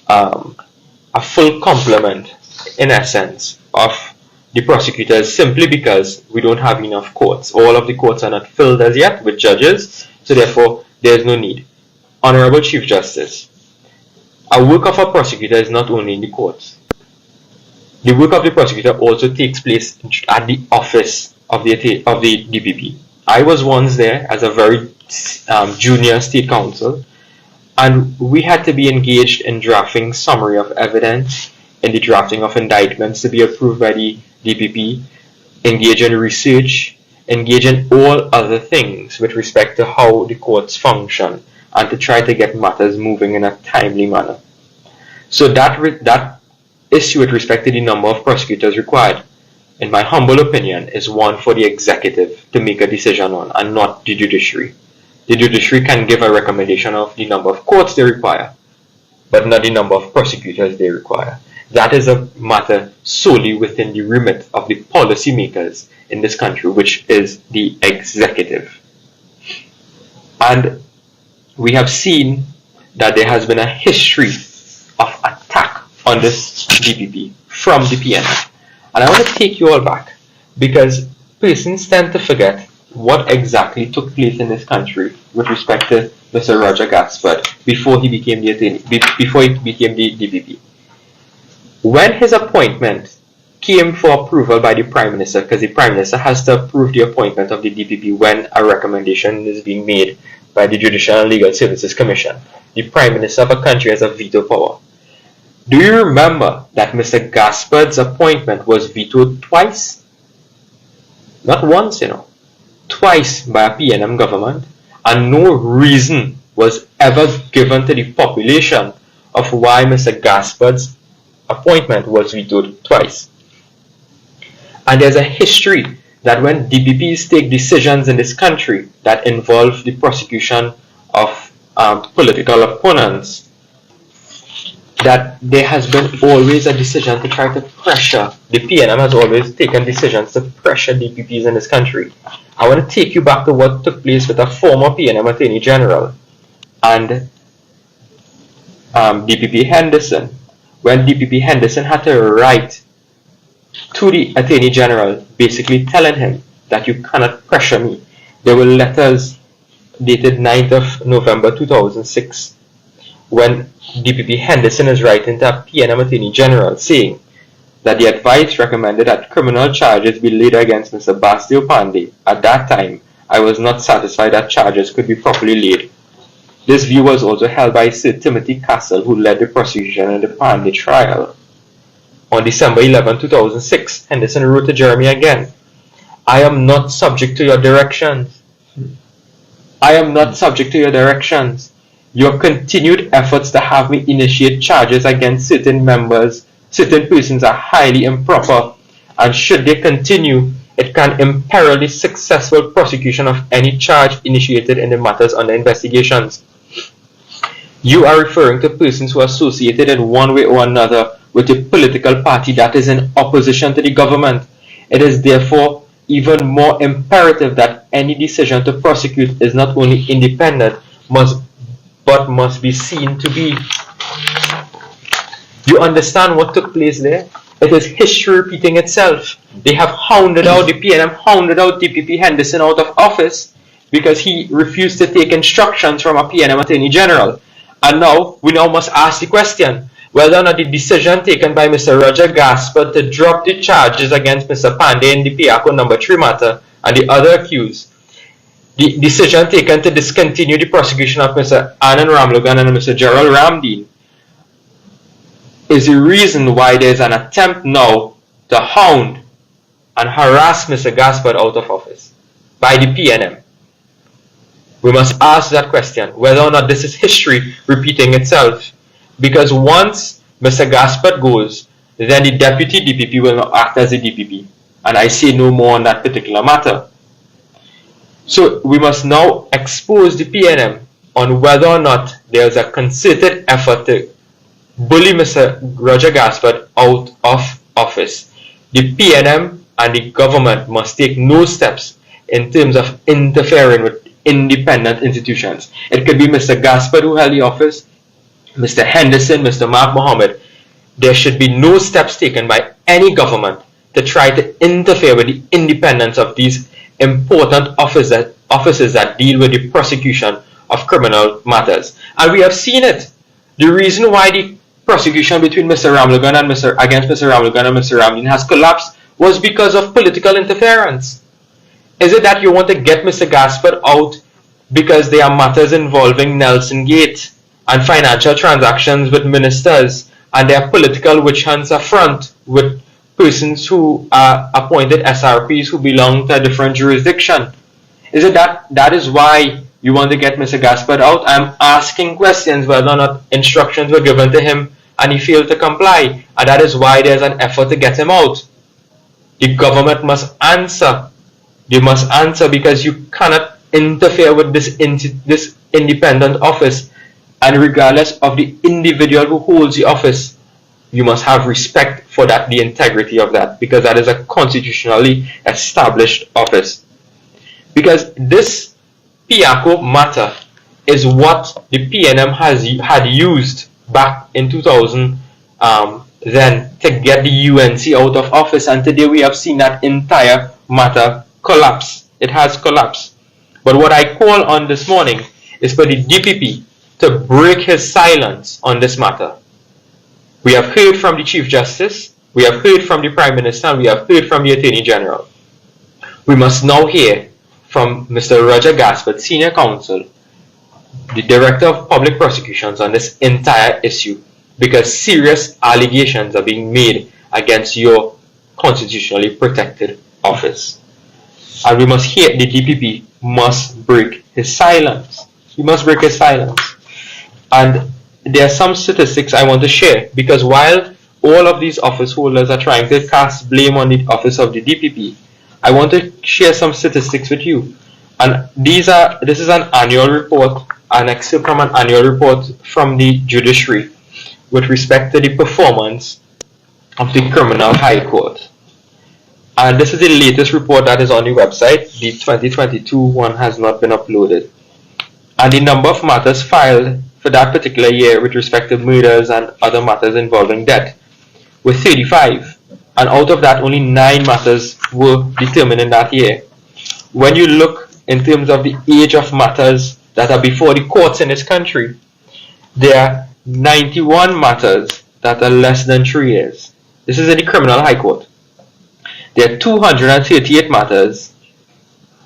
a full complement, in essence, of the prosecutors simply because we don't have enough courts. All of the courts are not filled as yet with judges, so therefore there is no need. Honorable Chief Justice, a work of a prosecutor is not only in the courts. The work of the prosecutor also takes place at the office of the DPP. I was once there as a very junior state counsel, and we had to be engaged in drafting summary of evidence, in the drafting of indictments to be approved by the DPP, engage in research, engage in all other things with respect to how the courts function, and to try to get matters moving in a timely manner. So that issue with respect to the number of prosecutors required, in my humble opinion, is one for the executive to make a decision on, and not the judiciary. The judiciary can give a recommendation of the number of courts they require, but not the number of prosecutors they require. That is a matter solely within the remit of the policymakers in this country, which is the executive. And we have seen that there has been a history of attack on this DPP from the PNM. And I want to take you all back, because persons tend to forget what exactly took place in this country with respect to Mr. Roger Gaspard before he became the DPP. When his appointment came for approval by the Prime Minister, because the Prime Minister has to approve the appointment of the DPP when a recommendation is being made by the Judicial and Legal Services Commission, the Prime Minister of a country has a veto power. Do you remember that Mr. Gaspard's appointment was vetoed twice? Not once, twice by a PNM government, and no reason was ever given to the population of why Mr. Gaspard's appointment was vetoed twice. And there's a history that when DPPs take decisions in this country that involve the prosecution of political opponents, that there has been always a decision to try to pressure. The PNM has always taken decisions to pressure DPPs in this country. I want to take you back to what took place with a former PNM Attorney General and DPP Henderson. When DPP Henderson had to write to the Attorney General basically telling him that you cannot pressure me. There were letters dated 9th of November 2006 when DPP Henderson is writing to a PNM Attorney General saying that the advice recommended that criminal charges be laid against Mr. Bastio Pandey. At that time, I was not satisfied that charges could be properly laid. This view was also held by Sir Timothy Castle, who led the prosecution in the Pandey trial. On December 11, 2006, Henderson wrote to Jeremy again, I am not subject to your directions. I am not subject to your directions. Your continued efforts to have me initiate charges against certain persons are highly improper, and should they continue, it can imperil the successful prosecution of any charge initiated in the matters under investigations. You are referring to persons who are associated in one way or another with a political party that is in opposition to the government. It is therefore even more imperative that any decision to prosecute is not only independent, but must be seen to be. You understand what took place there? It is history repeating itself. They have hounded out, the PNM hounded out DPP Henderson out of office because he refused to take instructions from a PNM Attorney General. And now, we must ask the question, whether or not the decision taken by Mr. Roger Gaspard to drop the charges against Mr. Pandey in the Piako No. 3 matter and the other accused, the decision taken to discontinue the prosecution of Mr. Anand Ramlogan and Mr. Gerald Ramdeen, is the reason why there is an attempt now to hound and harass Mr. Gaspard out of office by the PNM. We must ask that question, whether or not this is history repeating itself. Because once Mr. Gaspard goes, then the deputy DPP will not act as a DPP. And I say no more on that particular matter. So we must now expose the PNM on whether or not there is a concerted effort to bully Mr. Roger Gaspard out of office. The PNM and the government must take no steps in terms of interfering with independent institutions. It could be Mr. Gaspard who held the office, Mr. Henderson, Mr. Mark Mohammed. There should be no steps taken by any government to try to interfere with the independence of these important offices that deal with the prosecution of criminal matters. And we have seen it. The reason why the prosecution between Mr. Ramlogan and against Mr. Ramlogan and Mr. Ramdeen has collapsed was because of political interference. Is it that you want to get Mr. Gaspard out because there are matters involving Nelson Gate and financial transactions with ministers, and there are political witch hunts afront with persons who are appointed SRPs who belong to a different jurisdiction? Is it that is why you want to get Mr. Gaspard out? I'm asking questions whether or not instructions were given to him and he failed to comply, and that is why there's an effort to get him out. The government must answer. They must answer, because you cannot interfere with this independent office, and regardless of the individual who holds the office, you must have respect for that, the integrity of that, because that is a constitutionally established office. Because this Piako matter is what the PNM had used back in 2000 then to get the UNC out of office, and today we have seen that entire matter collapse. It has collapsed. But what I call on this morning is for the DPP to break his silence on this matter. We have heard from the Chief Justice, we have heard from the Prime Minister, and we have heard from the Attorney General. We must now hear from Mr. Roger Gaspard, Senior Counsel, the Director of Public Prosecutions, on this entire issue, because serious allegations are being made against your constitutionally protected office. And we must hear the DPP must break his silence. He must break his silence. And there are some statistics I want to share, because while all of these office holders are trying to cast blame on the office of the DPP, I want to share some statistics with you. And this is an annual report, an excerpt from an annual report from the judiciary with respect to the performance of the Criminal High Court. And this is the latest report that is on the website. The 2022 one has not been uploaded. And the number of matters filed for that particular year with respect to murders and other matters involving death were 35. And out of that, only 9 matters were determined in that year. When you look in terms of the age of matters that are before the courts in this country, there are 91 matters that are less than 3 years. This is in the Criminal High Court. There are 238 matters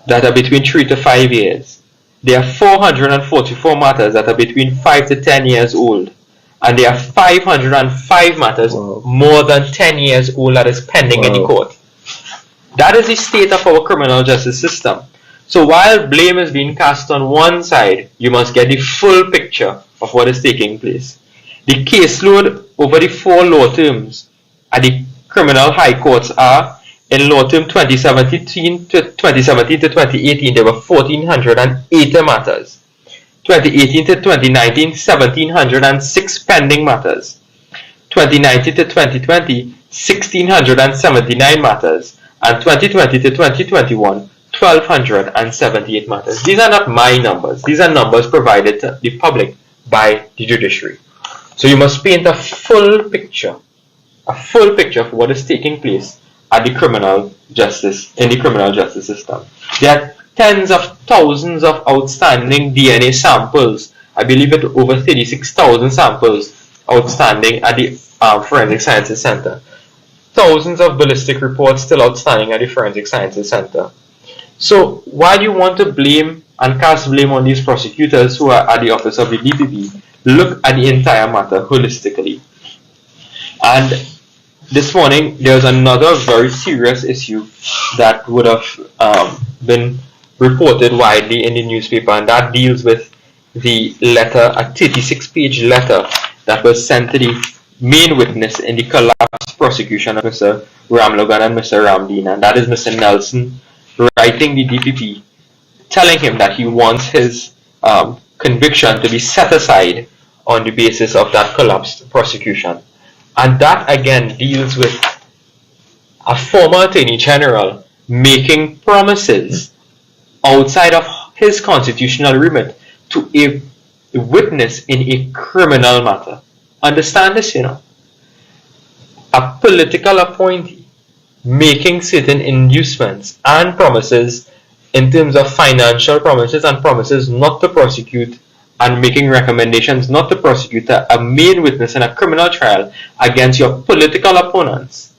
that are between 3 to 5 years. There are 444 matters that are between 5 to 10 years old. And there are 505 matters more than 10 years old that is pending in the court. That is the state of our criminal justice system. So while blame is being cast on one side, you must get the full picture of what is taking place. The caseload over the 4 law terms at the criminal high courts are: in law term 2017 to 2018, there were 1,480 matters. 2018 to 2019, 1,706 pending matters. 2019 to 2020, 1,679 matters. And 2020 to 2021, 1,278 matters. These are not my numbers. These are numbers provided to the public by the judiciary. So you must paint a full picture of what is taking place at the criminal justice, in the criminal justice system. There are tens of thousands of outstanding DNA samples. I believe it over 36,000 samples outstanding at the Forensic Sciences Center. Thousands of ballistic reports still outstanding at the Forensic Sciences Center. So why do you want to blame and cast blame on these prosecutors who are at the office of the DPP? Look at the entire matter holistically. And this morning, there's another very serious issue that would have been reported widely in the newspaper, and that deals with the letter, a 36-page letter that was sent to the main witness in the collapsed prosecution of Mr. Ramlogan and Mr. Ramdeen, and that is Mr. Nelson, writing the DPP, telling him that he wants his conviction to be set aside on the basis of that collapsed prosecution. And that again deals with a former Attorney General making promises outside of his constitutional remit to a witness in a criminal matter. Understand this, A political appointee making certain inducements and promises in terms of financial promises and promises not to prosecute, and making recommendations not to prosecute a main witness in a criminal trial against your political opponents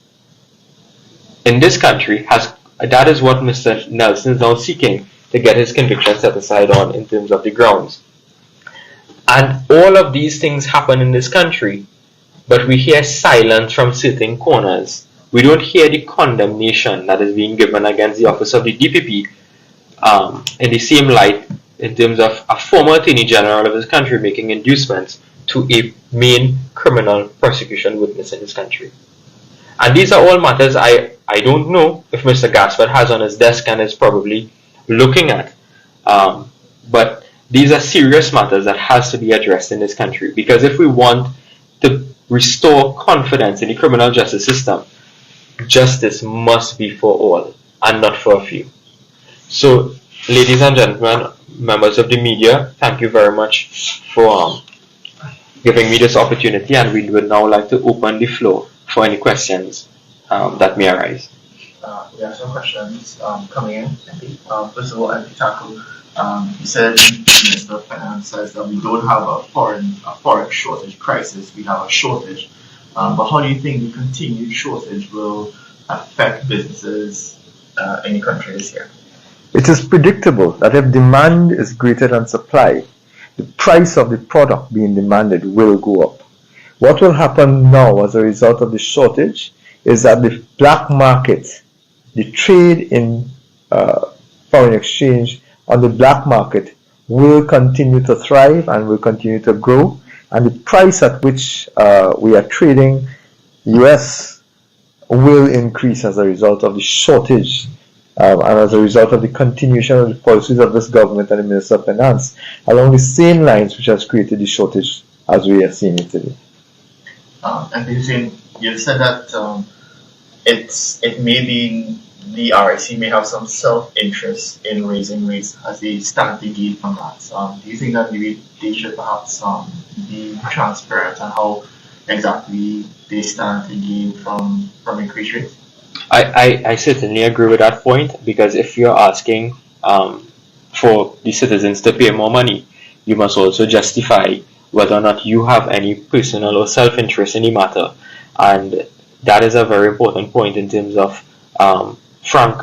in this country, that is what Mr. Nelson is now seeking to get his conviction set aside on in terms of the grounds. And all of these things happen in this country, but we hear silence from certain corners. We don't hear the condemnation that is being given against the office of the DPP in the same light in terms of a former Attorney General of this country making inducements to a main criminal prosecution witness in this country. And these are all matters I don't know if Mr. Gaspard has on his desk and is probably looking at. But these are serious matters that has to be addressed in this country, because if we want to restore confidence in the criminal justice system, justice must be for all and not for a few. So, ladies and gentlemen, members of the media, thank you very much for giving me this opportunity, and we would now like to open the floor for any questions that may arise. We have some questions coming in. First of all, MP Tancoo, you said the Minister of Finance says that we don't have a forex shortage crisis, we have a shortage. But how do you think the continued shortage will affect businesses in the country this year? It is predictable that if demand is greater than supply, the price of the product being demanded will go up. What will happen now as a result of the shortage is that the black market, the trade in foreign exchange on the black market will continue to thrive and will continue to grow, and the price at which we are trading US will increase as a result of the shortage and as a result of the continuation of the policies of this government and the Minister of Finance along the same lines which has created the shortage as we are seeing it today. And you said that it may be the RIC may have some self-interest in raising rates as they stand to gain from that. Do you think that maybe they should perhaps be transparent on how exactly they stand to gain from increased rates? I certainly agree with that point, because if you're asking for the citizens to pay more money, you must also justify whether or not you have any personal or self-interest in the matter. And that is a very important point in terms of frank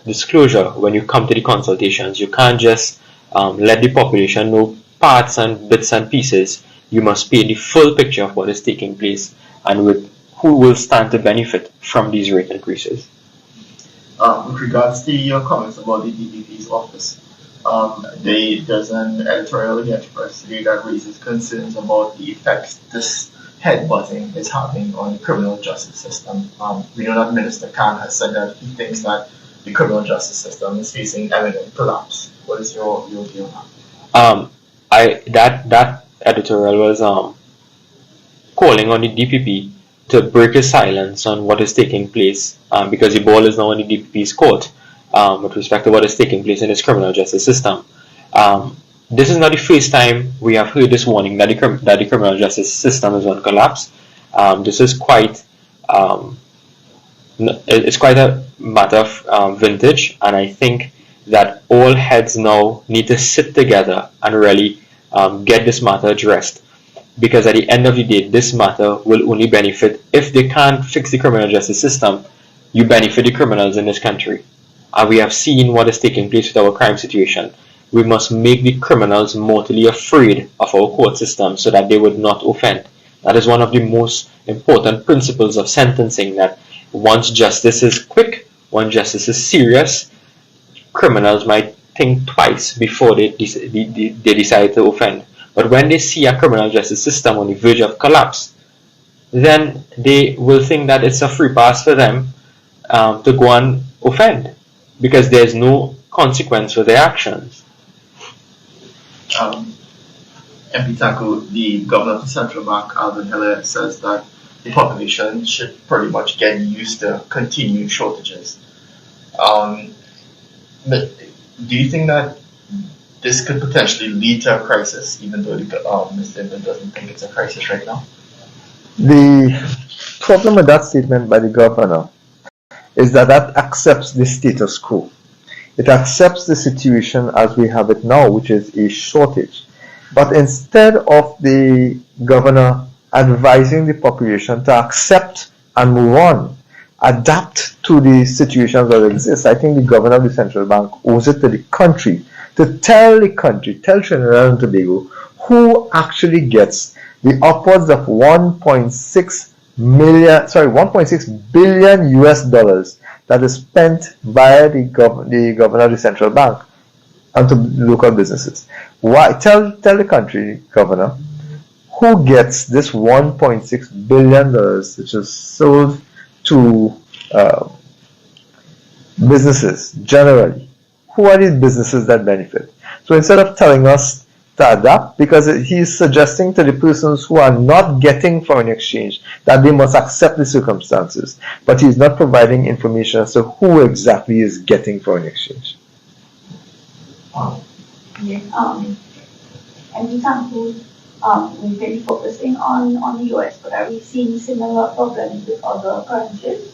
disclosure when you come to the consultations. You can't just let the population know parts and bits and pieces. You must paint the full picture of what is taking place and with who will stand to benefit from these rate increases. With regards to your comments about the DPP's office, there's an editorial in the Express today that raises concerns about the effects this headbutting is having on the criminal justice system. We know that Minister Khan has said that he thinks that the criminal justice system is facing imminent collapse. What is your view on that? That editorial was calling on the DPP to break his silence on what is taking place, because the ball is now in the DPP's court with respect to what is taking place in this criminal justice system. This is not the first time we have heard this warning that the criminal justice system is on collapse. This is quite it's quite a matter of vintage, and I think that all heads now need to sit together and really get this matter addressed, because at the end of the day, this matter will only benefit, if they can't fix the criminal justice system, you benefit the criminals in this country. And we have seen what is taking place with our crime situation. We must make the criminals mortally afraid of our court system so that they would not offend. That is one of the most important principles of sentencing, that once justice is quick, once justice is serious, criminals might think twice before they decide to offend. But when they see a criminal justice system on the verge of collapse, then they will think that it's a free pass for them to go and offend, because there's no consequence for their actions. MP Tancoo, the governor of the central bank, Alvin Hiller, says that the population should pretty much get used to continued shortages. But do you think that this could potentially lead to a crisis, even though Mr. Ibn doesn't think it's a crisis right now? The problem with that statement by the governor is that that accepts the status quo. It accepts the situation as we have it now, which is a shortage. But instead of the governor advising the population to accept and move on, adapt to the situations that exist, I think the governor of the central bank owes it to the country to tell Trinidad and Tobago, who actually gets the upwards of 1.6 billion US dollars that is spent by the governor of the central bank onto local businesses. Why? Tell the country governor who gets this 1.6 billion dollars, which is sold to businesses generally. Who are these businesses that benefit? So instead of telling us to adapt, because he's suggesting to the persons who are not getting foreign exchange that they must accept the circumstances, but he's not providing information as to who exactly is getting foreign exchange. And Tancoo, we've been focusing on the US, but are we seeing similar problems with other currencies?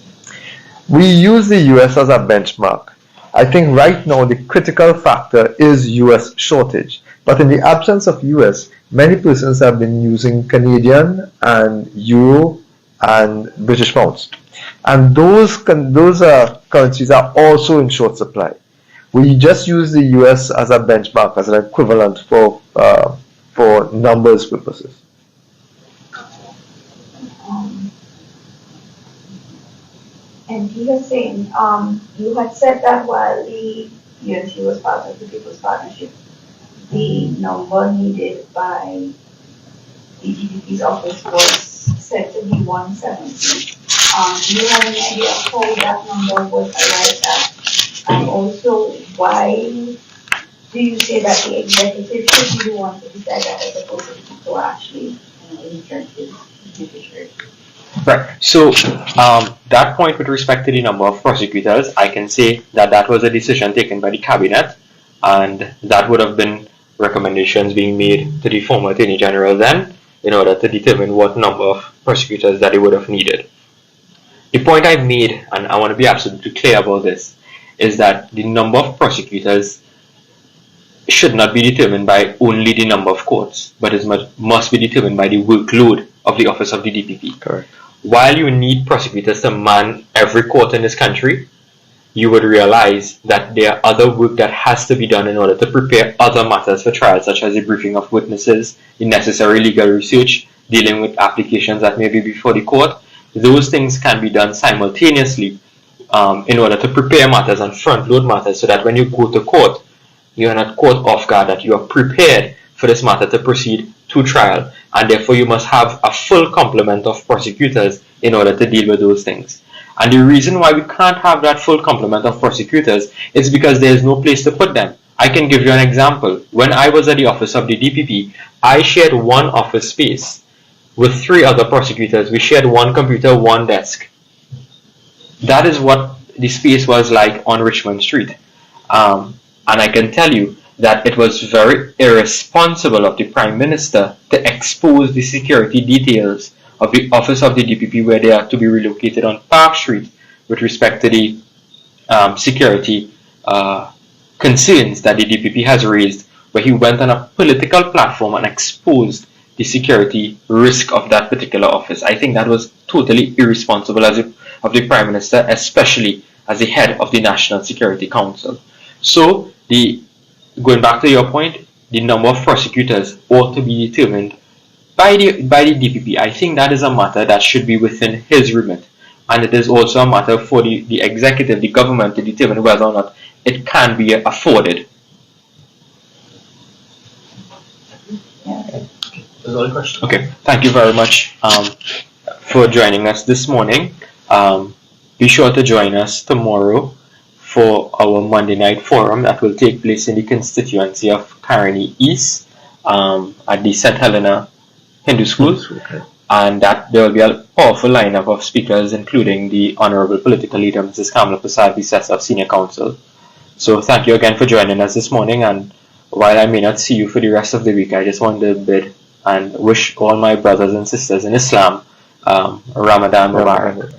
We use the US as a benchmark. I think right now the critical factor is US shortage. But in the absence of US, many persons have been using Canadian and Euro and British pounds. And those currencies are also in short supply. We just use the US as a benchmark, as an equivalent for numbers purposes. And Hosein, you had said that while the UNC was part of the People's Partnership, the number needed by the DPP's office was said to be 170. Do you have any idea of how that number was arrived at? And also, why do you say that the executive should be the one to decide that as opposed to the people who are actually entrenched in the judiciary? Right. So that point with respect to the number of prosecutors, I can say that that was a decision taken by the cabinet, and that would have been recommendations being made to the former Attorney General then in order to determine what number of prosecutors that they would have needed. The point I've made, and I want to be absolutely clear about this, is that the number of prosecutors should not be determined by only the number of courts, but it must be determined by the workload of the office of the DPP. Correct. While you need prosecutors to man every court in this country, you would realize that there are other work that has to be done in order to prepare other matters for trial, such as the briefing of witnesses, the necessary legal research, dealing with applications that may be before the court. Those things can be done simultaneously in order to prepare matters and front load matters, so that when you go to court, you are not caught off guard, that you are prepared for this matter to proceed to trial, and therefore you must have a full complement of prosecutors in order to deal with those things. And the reason why we can't have that full complement of prosecutors is because there is no place to put them. I can give you an example. When I was at the office of the DPP, I shared one office space with 3 other prosecutors. We shared one computer, one desk. That is what the space was like on Richmond Street. And I can tell you that it was very irresponsible of the Prime Minister to expose the security details of the office of the DPP, where they are to be relocated on Park Street, with respect to the security concerns that the DPP has raised, where he went on a political platform and exposed the security risk of that particular office. I think that was totally irresponsible of the Prime Minister, especially as the head of the National Security Council. So, going back to your point, the number of prosecutors ought to be determined by the DPP. I think that is a matter that should be within his remit, and it is also a matter for the executive, the government, to determine whether or not it can be afforded. There's another question. Okay, thank you very much for joining us this morning. Be sure to join us tomorrow for our Monday night forum that will take place in the constituency of Caroni East at the St. Helena Hindu School. Okay. And that there will be a powerful lineup of speakers, including the Honorable Political Leader, Mrs. Kamala Prasad, the of Senior Counsel. So thank you again for joining us this morning, and while I may not see you for the rest of the week, I just want to bid and wish all my brothers and sisters in Islam Ramadan Mubarak.